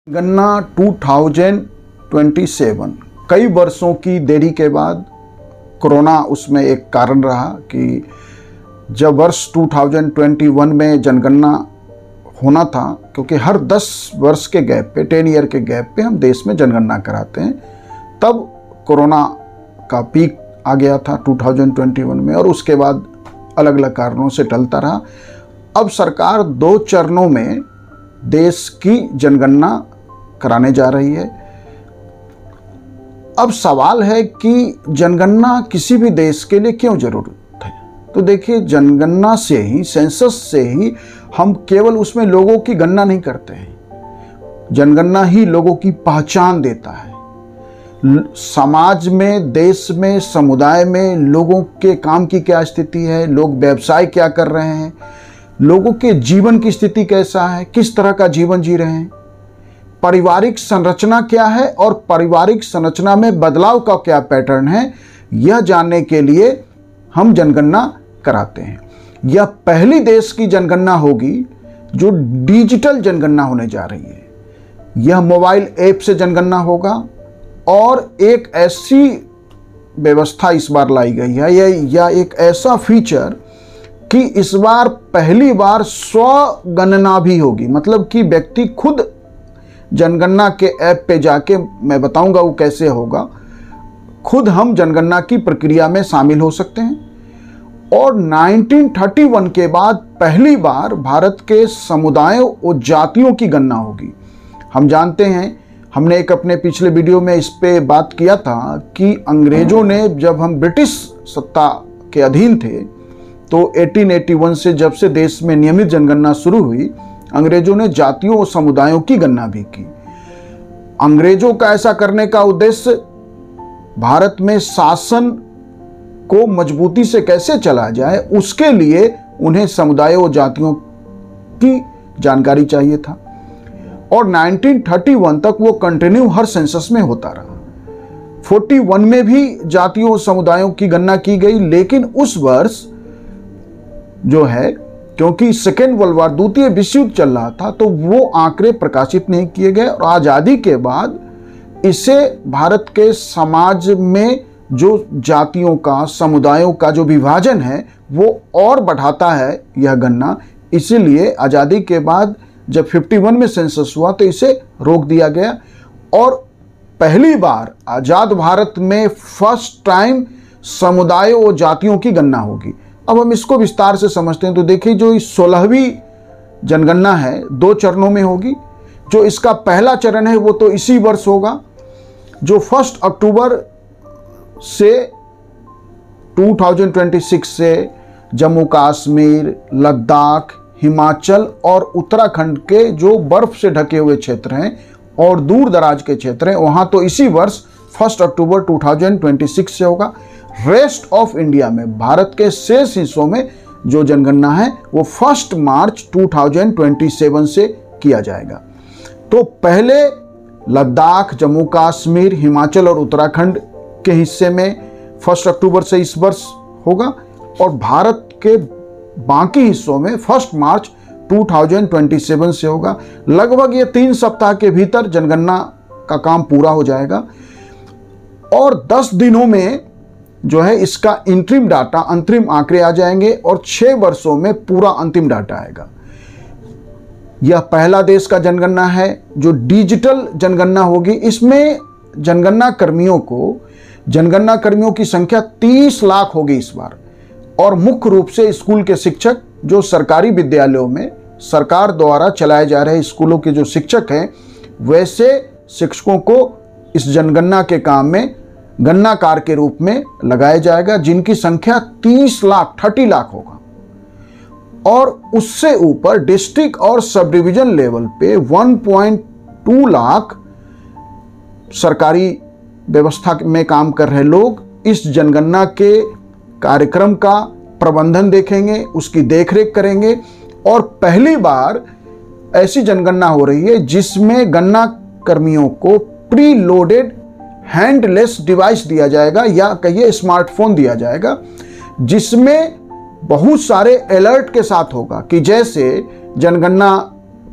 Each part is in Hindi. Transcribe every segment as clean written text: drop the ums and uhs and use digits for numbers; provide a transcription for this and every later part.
गन्ना 2027 कई वर्षों की देरी के बाद कोरोना उसमें एक कारण रहा कि जब वर्ष 2021 में जनगणना होना था, क्योंकि हर 10 वर्ष के गैप पे 10 ईयर के गैप पे हम देश में जनगणना कराते हैं, तब कोरोना का पीक आ गया था 2021 में और उसके बाद अलग अलग कारणों से टलता रहा। अब सरकार 2 चरणों में देश की जनगणना कराने जा रही है। अब सवाल है कि जनगणना किसी भी देश के लिए क्यों जरूरत है। तो देखिए, जनगणना से ही, सेंसस से ही हम केवल उसमें लोगों की गणना नहीं करते हैं, जनगणना ही लोगों की पहचान देता है। समाज में, देश में, समुदाय में लोगों के काम की क्या स्थिति है, लोग व्यवसाय क्या कर रहे हैं, लोगों के जीवन की स्थिति कैसा है, किस तरह का जीवन जी रहे हैं, पारिवारिक संरचना क्या है और पारिवारिक संरचना में बदलाव का क्या पैटर्न है, यह जानने के लिए हम जनगणना कराते हैं। यह पहली देश की जनगणना होगी जो डिजिटल जनगणना होने जा रही है। यह मोबाइल ऐप से जनगणना होगा और एक ऐसी व्यवस्था इस बार लाई गई है या एक ऐसा फीचर कि इस बार पहली बार स्वगणना भी होगी। मतलब कि व्यक्ति खुद जनगणना के ऐप पे जाके, मैं बताऊंगा वो कैसे होगा, खुद हम जनगणना की प्रक्रिया में शामिल हो सकते हैं। और 1931 के बाद पहली बार भारत के समुदायों और जातियों की गणना होगी। हम जानते हैं, हमने एक अपने पिछले वीडियो में इस पे बात किया था कि अंग्रेजों ने, जब हम ब्रिटिश सत्ता के अधीन थे, तो 1881 से जब से देश में नियमित जनगणना शुरू हुई, अंग्रेजों ने जातियों और समुदायों की गणना भी की। अंग्रेजों का ऐसा करने का उद्देश्य भारत में शासन को मजबूती से कैसे चला जाए, उसके लिए उन्हें समुदायों और जातियों की जानकारी चाहिए था। और 1931 तक वो कंटिन्यू हर सेंसस में होता रहा। 41 में भी जातियों और समुदायों की गणना की गई, लेकिन उस वर्ष जो है, क्योंकि सेकेंड वर्ल्ड वार, द्वितीय विश्व युद्ध चल रहा था, तो वो आंकड़े प्रकाशित नहीं किए गए। और आज़ादी के बाद इसे भारत के समाज में जो जातियों का, समुदायों का जो विभाजन है, वो और बढ़ाता है यह गणना। इसीलिए आज़ादी के बाद जब 51 में सेंसस हुआ तो इसे रोक दिया गया और पहली बार आज़ाद भारत में फर्स्ट टाइम समुदायों और जातियों की गणना होगी। अब हम इसको विस्तार से समझते हैं। तो देखिए, जो इस 16वीं जनगणना है 2 चरणों में होगी। जो इसका पहला चरण है वो तो इसी वर्ष होगा, जो 1 अक्टूबर से 2026 से जम्मू कश्मीर, लद्दाख, हिमाचल और उत्तराखंड के जो बर्फ से ढके हुए क्षेत्र हैं और दूर दराज के क्षेत्र हैं, वहां तो इसी वर्ष 1 अक्टूबर 2026 से होगा। रेस्ट ऑफ इंडिया में, भारत के शेष हिस्सों में जो जनगणना है वो 1 मार्च 2027 से किया जाएगा। तो पहले लद्दाख, जम्मू कश्मीर, हिमाचल और उत्तराखंड के हिस्से में 1 अक्टूबर से इस वर्ष होगा और भारत के बाकी हिस्सों में 1 मार्च 2027 से होगा। लगभग ये 3 सप्ताह के भीतर जनगणना का काम पूरा हो जाएगा और 10 दिनों में जो है इसका इंटरिम डाटा, अंतरिम आंकड़े आ जाएंगे और 6 वर्षों में पूरा अंतिम डाटा आएगा। यह पहला देश का जनगणना है जो डिजिटल जनगणना होगी। इसमें जनगणना कर्मियों की संख्या 30 लाख होगी इस बार। और मुख्य रूप से स्कूल के शिक्षक, जो सरकारी विद्यालयों में सरकार द्वारा चलाए जा रहे स्कूलों के जो शिक्षक हैं, वैसे शिक्षकों को इस जनगणना के काम में गणनाकार के रूप में लगाया जाएगा, जिनकी संख्या 30 लाख होगा। और उससे ऊपर डिस्ट्रिक्ट और सब डिवीजन लेवल पे 1.2 लाख सरकारी व्यवस्था में काम कर रहे लोग इस जनगणना के कार्यक्रम का प्रबंधन देखेंगे, उसकी देखरेख करेंगे। और पहली बार ऐसी जनगणना हो रही है जिसमें गणना कर्मियों को प्री लोडेड हैंडलेस डिवाइस दिया जाएगा या कहिए स्मार्टफोन दिया जाएगा, जिसमें बहुत सारे अलर्ट के साथ होगा कि जैसे गणना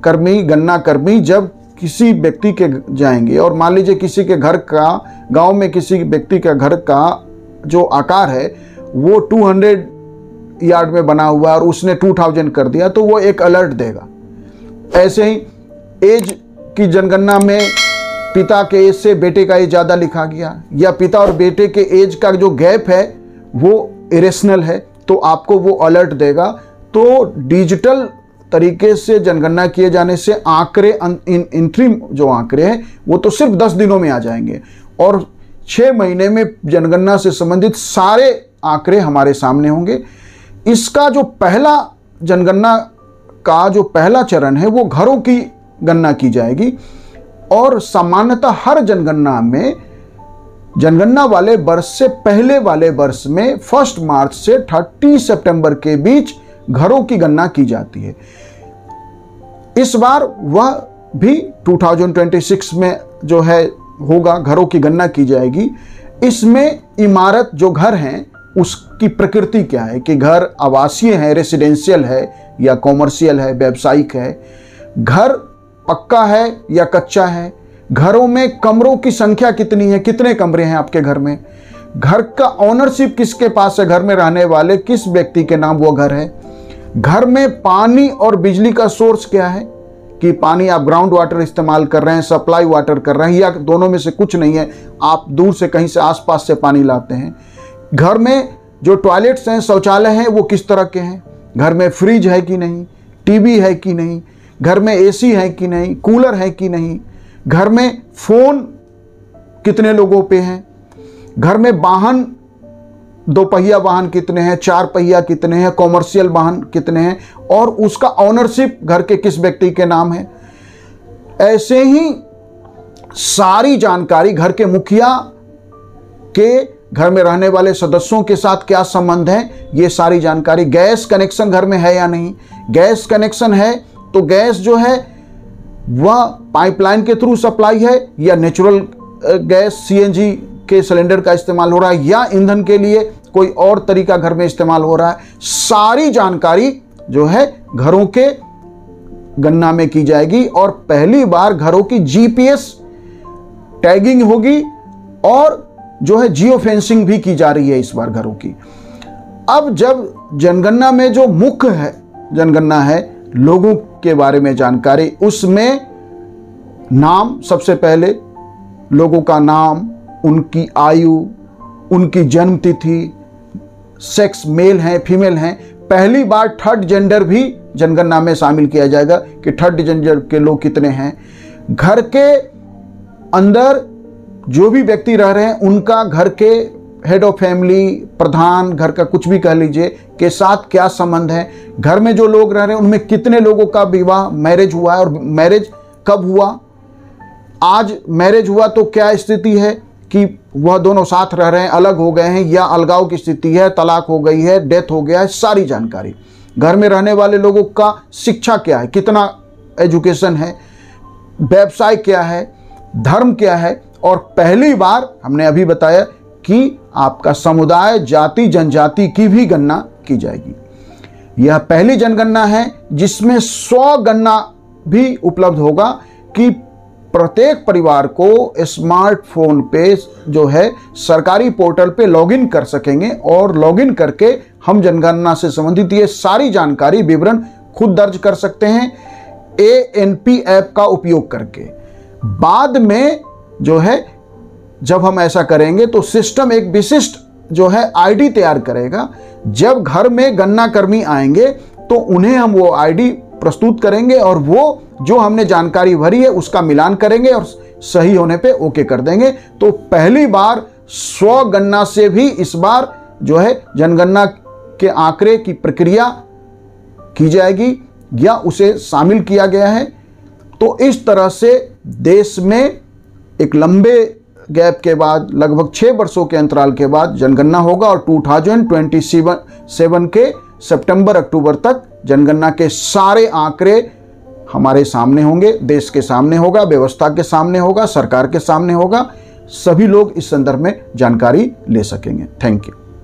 कर्मी जब किसी व्यक्ति के जाएंगे और मान लीजिए किसी के घर का, गांव में किसी व्यक्ति का घर का जो आकार है वो 200 यार्ड में बना हुआ है और उसने 2000 कर दिया, तो वो एक अलर्ट देगा। ऐसे ही एज की जनगणना में पिता के एज से बेटे का एज ज़्यादा लिखा गया, या पिता और बेटे के एज का जो गैप है वो इरेशनल है, तो आपको वो अलर्ट देगा। तो डिजिटल तरीके से जनगणना किए जाने से आंकड़े, इंट्रीम जो आंकड़े हैं वो तो सिर्फ 10 दिनों में आ जाएंगे और 6 महीने में जनगणना से संबंधित सारे आंकड़े हमारे सामने होंगे। इसका जो पहला जनगणना का जो पहला चरण है वो घरों की गणना की जाएगी और सामान्यतः हर जनगणना में जनगणना वाले वर्ष से पहले वाले वर्ष में 1 मार्च से 30 सितंबर के बीच घरों की गणना की जाती है। इस बार वह भी 2026 में जो है होगा, घरों की गणना की जाएगी। इसमें इमारत जो घर हैं उसकी प्रकृति क्या है कि घर आवासीय है, रेसिडेंशियल है या कॉमर्शियल है, व्यावसायिक है, घर पक्का है या कच्चा है, घरों में कमरों की संख्या कितनी है, कितने कमरे हैं आपके घर में, घर का ओनरशिप किसके पास है, घर में रहने वाले किस व्यक्ति के नाम वो घर है, घर में पानी और बिजली का सोर्स क्या है कि पानी आप ग्राउंड वाटर इस्तेमाल कर रहे हैं, सप्लाई वाटर कर रहे हैं, या दोनों में से कुछ नहीं है, आप दूर से कहीं से आसपास से पानी लाते हैं। घर में जो टॉयलेट्स हैं, शौचालय हैं, वो किस तरह के हैं, घर में फ्रिज है कि नहीं, टीवी है कि नहीं, घर में एसी है कि नहीं, कूलर है कि नहीं, घर में फोन कितने लोगों पे हैं, घर में वाहन 2 पहिया वाहन कितने हैं, 4 पहिया कितने हैं, कॉमर्शियल वाहन कितने हैं और उसका ओनरशिप घर के किस व्यक्ति के नाम है। ऐसे ही सारी जानकारी, घर के मुखिया के घर में रहने वाले सदस्यों के साथ क्या संबंध है, ये सारी जानकारी, गैस कनेक्शन घर में है या नहीं, गैस कनेक्शन है तो गैस जो है वह पाइपलाइन के थ्रू सप्लाई है या नेचुरल गैस सीएनजी के सिलेंडर का इस्तेमाल हो रहा है या ईंधन के लिए कोई और तरीका घर में इस्तेमाल हो रहा है। सारी जानकारी जो है घरों के गणना में की जाएगी और पहली बार घरों की जीपीएस टैगिंग होगी और जो है जियो फेंसिंग भी की जा रही है इस बार घरों की। अब जब जनगणना में जो मुख्य है जनगणना है लोगों के बारे में जानकारी, उसमें नाम, सबसे पहले लोगों का नाम, उनकी आयु, उनकी जन्म तिथि, सेक्स मेल हैं फीमेल हैं। पहली बार थर्ड जेंडर भी जनगणना में शामिल किया जाएगा कि थर्ड जेंडर के लोग कितने हैं। घर के अंदर जो भी व्यक्ति रह रहे हैं उनका घर के हेड ऑफ फैमिली, प्रधान, घर का कुछ भी कह लीजिए, के साथ क्या संबंध है। घर में जो लोग रह रहे हैं उनमें कितने लोगों का विवाह, मैरिज हुआ है और मैरिज कब हुआ, आज मैरिज हुआ तो क्या स्थिति है कि वह दोनों साथ रह रहे हैं, अलग हो गए हैं या अलगाव की स्थिति है, तलाक हो गई है, डेथ हो गया है, सारी जानकारी। घर में रहने वाले लोगों का शिक्षा क्या है, कितना एजुकेशन है, व्यवसाय क्या है, धर्म क्या है। और पहली बार हमने अभी बताया कि आपका समुदाय, जाति, जनजाति की भी गणना की जाएगी। यह पहली जनगणना है जिसमें 100 गणना भी उपलब्ध होगा कि प्रत्येक परिवार को स्मार्टफोन पे जो है सरकारी पोर्टल पे लॉगिन कर सकेंगे और लॉगिन करके हम जनगणना से संबंधित ये सारी जानकारी, विवरण खुद दर्ज कर सकते हैं ANP ऐप का उपयोग करके। बाद में जो है जब हम ऐसा करेंगे तो सिस्टम एक विशिष्ट जो है आईडी तैयार करेगा। जब घर में गणना कर्मी आएंगे तो उन्हें हम वो आईडी प्रस्तुत करेंगे और वो जो हमने जानकारी भरी है उसका मिलान करेंगे और सही होने पे ओके कर देंगे। तो पहली बार 100 गणना से भी इस बार जो है जनगणना के आंकड़े की प्रक्रिया की जाएगी या उसे शामिल किया गया है। तो इस तरह से देश में एक लंबे गैप के बाद, लगभग 6 वर्षों के अंतराल के बाद जनगणना होगा और 2027 के सितंबर अक्टूबर तक जनगणना के सारे आंकड़े हमारे सामने होंगे, देश के सामने होगा, व्यवस्था के सामने होगा, सरकार के सामने होगा। सभी लोग इस संदर्भ में जानकारी ले सकेंगे। Thank you.